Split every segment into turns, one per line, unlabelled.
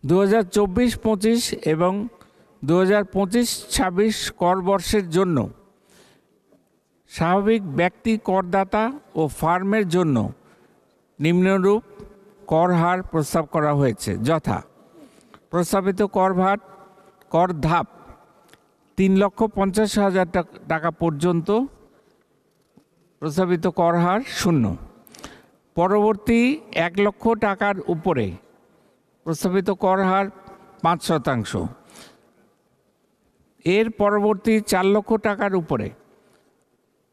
2024-25 এবং 2025-26 কর বর্ষের জন্য স্বাভাবিক ব্যক্তি করদাতা ও ফার্মের জন্য নিম্নরূপ কর হার প্রস্তাব করা হয়েছে, যথা প্রস্তাবিত কর ধাপ 3,50,000 টাকা পর্যন্ত প্রস্তাবিত কর হার 0। পরবর্তী 1 লক্ষ টাকার উপরে প্রস্তাবিত কর হার 5%। এর পরবর্তী 4 লক্ষ টাকার উপরে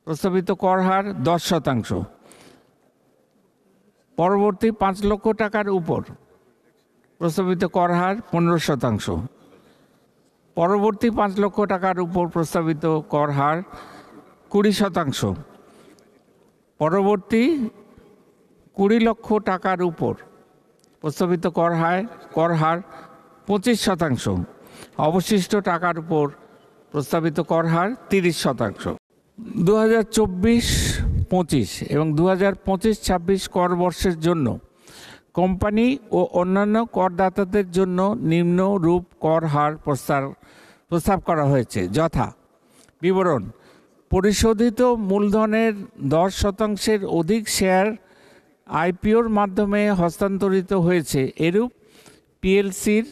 প্রস্তাবিত কর হার 10%। পরবর্তী 5 লক্ষ টাকার উপর প্রস্তাবিত কর হার 15%। পরবর্তী 5 লক্ষ টাকার উপর প্রস্তাবিত কর হার 20%। পরবর্তী 20 লক্ষ টাকার উপর প্রস্তাবিত কর হার 25%। অবশিষ্ট টাকার উপর প্রস্তাবিত কর হার 30%। 2024-25 এবং 2025-26 কর বর্ষের জন্য কোম্পানি ও অন্যান্য করদাতাদের জন্য নিম্নরূপ কর হার প্রস্তাব করা হয়েছে, যথা বিবরণ: পরিশোধিত মূলধনের 10% অধিক শেয়ার আইপিওর মাধ্যমে হস্তান্তরিত হয়েছে এরূপ পিএলসির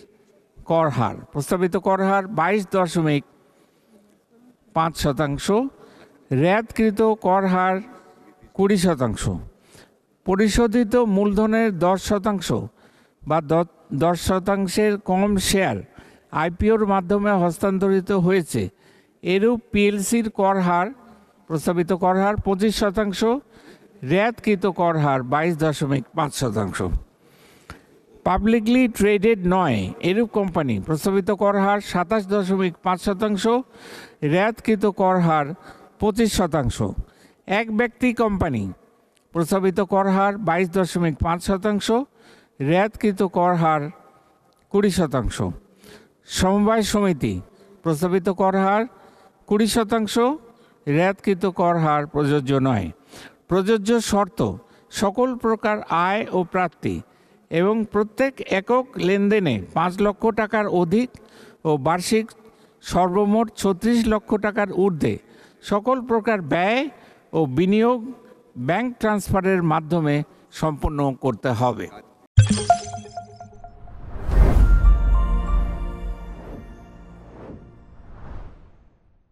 কর হার প্রস্তাবিত কর হার 22.5%। রেয়াতকৃত কর হার 20%। পরিশোধিত মূলধনের 10% বা 10%-এর কম শেয়ার আইপিওর মাধ্যমে হস্তান্তরিত হয়েছে এরূপ পিএলসির কর হার প্রস্তাবিত কর হার 25%। রেয়াতকৃত কর হার 22.5%। পাবলিকলি ট্রেডেড নয় এরূপ কোম্পানি প্রস্তাবিত কর হার 27.5%। রেয়াতকৃত কর হার 25%। এক ব্যক্তি কোম্পানি প্রস্তাবিত কর হার 22.5%। রেয়াতকৃত কর হার 20%। সমবায় সমিতি প্রস্তাবিত কর হার 20%। রেয়াতকৃত কর হার প্রযোজ্য নয়। প্রযোজ্য শর্ত: সকল প্রকার আয় ও প্রাপ্তি এবং প্রত্যেক একক লেনদেনে 5 লক্ষ টাকার অধিক ও বার্ষিক সর্বমোট 36 লক্ষ টাকার ঊর্ধ্বে সকল প্রকার ব্যয় ও বিনিয়োগ ব্যাংক ট্রান্সফারের মাধ্যমে সম্পন্ন করতে হবে।